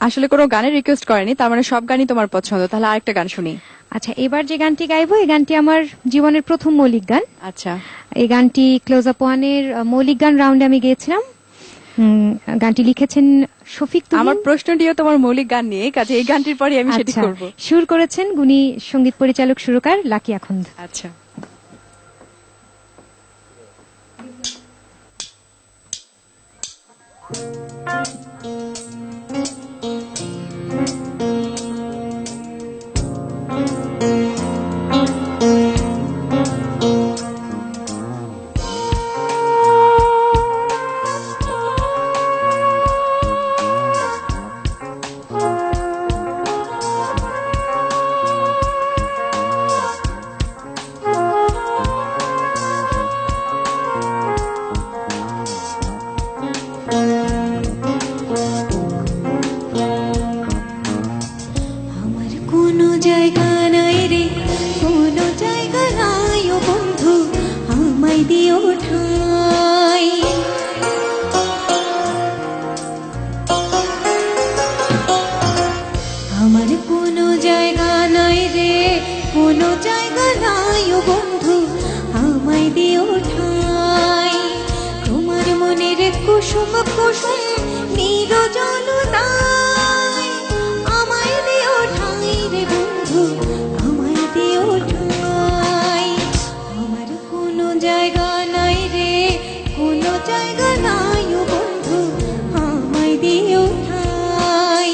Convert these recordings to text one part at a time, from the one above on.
আসলে কোনো গানের রিকোয়েস্ট করেনি, তার মানে সব গানই তোমার পছন্দ। তাহলে আরেকটা গান শুনি। আচ্ছা, এবার যে গানটি গাইবো এই গানটি আমার জীবনের প্রথম মৌলিক গান। আচ্ছা, এই গানটি ক্লোজ আপ ওয়ানের মৌলিক গান রাউন্ডে আমি গেয়েছিলাম। গানটি লিখেছেন শফিক তুহিন। আমার প্রশ্নটিও তোমার মৌলিক গান নিয়ে, কাজে এই গানটির পরে আমি সেটি আচ্ছা, করব। সুর করেছেন গুণী সঙ্গীত পরিচালক সুরকার লাকি আখন্দ। আচ্ছা, আমার কোনো জায়গা নাই রে, কোনো জায়গা নাই ও বন্ধু, আমায় দিও ঠাঁই। আমার কোনো জায়গা নাই রে, কোনো জায়গা নাই ও বন্ধু, আমায় দিও ঠাঁই। তোমার মনের কুসুম কুসুম নিরজন তাই, আমায় দিও ঠাঁই রে বন্ধু, আমায় দিও ঠাঁই। আমার কোনো জায়গা নাই রে, কোনো জায়গা নাই ও বন্ধু, আমায় দিও ঠাঁই।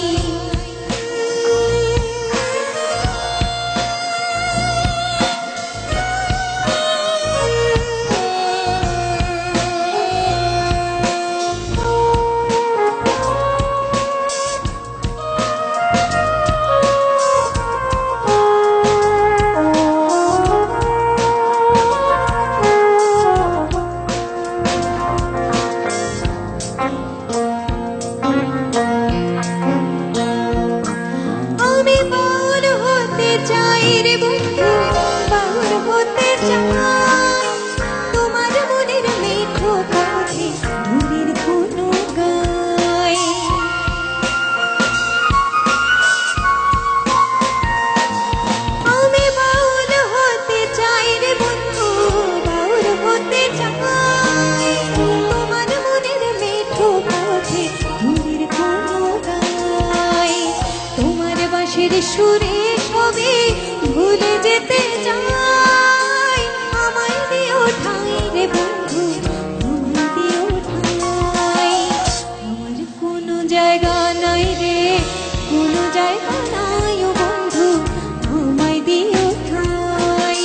আমি বাউল হতে চাই রে বন্ধু, বাউল হতে চাই। তোমার মনের মিঠো পথে দূরের কোনো গায়। আমি বাউল হতে চাই রে বন্ধু, বাউল হতে চাই। তোমার মনের মিঠো পথে দূরের কোনো গায়। তোমার বাঁশির সুরে সবে ভুলে যেতে চাই, আমায় দিও ঠাঁই রে বন্ধু, আমায় দিও ঠাঁই। আমার কোনো জায়গা নাই রে, কোনো জায়গা নাই ও বন্ধু, আমায় দিও ঠাঁই।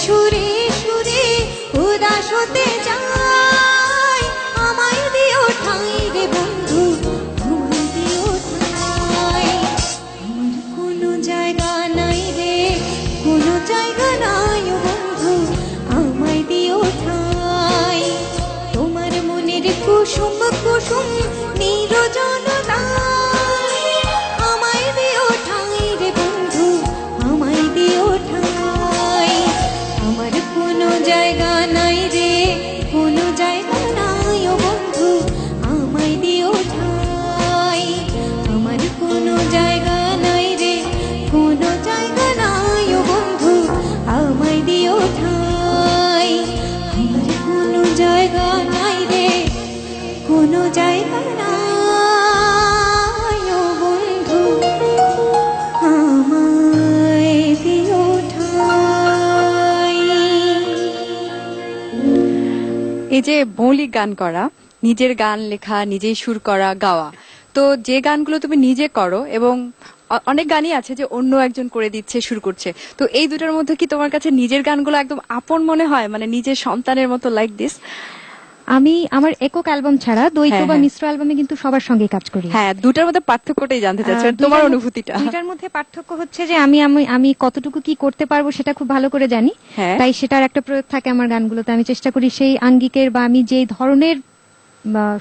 সুরে সুরে উদাস হতে চাই, আমায় দিও ঠাঁই রে বন্ধু, আমায় দিও ঠাঁই। আমার কোনো জায়গা নাই রে, কোনো জায়গা নাই ও বন্ধু, আমায় দিও ঠাঁই। তোমার মনের কুসুম কুসুম নিরজনতায় আমায় এই যে মৌলিক গান করা, নিজের গান লেখা, নিজেই সুর করা, গাওয়া, তো যে গানগুলো তুমি নিজে করো এবং অনেক গানই আছে যে অন্য একজন করে দিচ্ছে, সুর করছে, তো এই দুটোর মধ্যে কি তোমার কাছে নিজের গানগুলো একদম আপন মনে হয়, মানে নিজের সন্তানের মতো লাইক দিস? আমি আমার একক অ্যালবাম ছাড়া দ্বৈত হ্যাঁ, বা হ্যাঁ। মিশ্র অ্যালবামে কিন্তু সবার সঙ্গে কাজ করি। হ্যাঁ, দুটার মধ্যে পার্থক্যটাই জানতে চাচ্ছি, আর তোমার দুইটার মধ্যে- অনুভূতিটা। দুইটার মধ্যে পার্থক্য হচ্ছে যে আমি আমি আমি কতটুকু কি করতে পারবো সেটা খুব ভালো করে জানি। হ্যাঁ। তাই সেটার একটা প্রয়োগ থাকে আমার গানগুলোতে। আমি চেষ্টা করি সেই আঙ্গিকের বা আমি যে ধরনের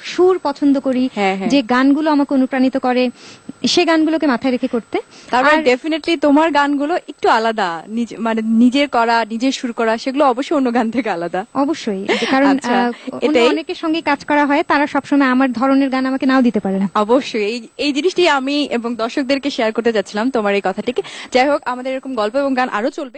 সুর পছন্দ করি, হ্যাঁ, হ্যাঁ। যে গানগুলো আমাকে অনুপ্রাণিত করে, সে গানগুলোকে মাথায় রেখে করতে। তারপরে আর ডেফিনেটলি তোমার গানগুলো একটু আলাদা, মানে নিজের করা, নিজের সুর করা, সেগুলো অবশ্যই অন্য গান থেকে আলাদা। অবশ্যই, কারণ আচ্ছা, অন্য এটাই। অনেকের সঙ্গে কাজ করা হয়, তারা সবসময় আমার ধরনের গান আমাকে নাও দিতে পারে না। অবশ্যই এই জিনিসটি আমি এবং দর্শকদেরকে শেয়ার করতে যাচ্ছিলাম তোমার এই কথাটিকে। যাই হোক, আমাদের এরকম গল্প এবং গান আরো চলবে।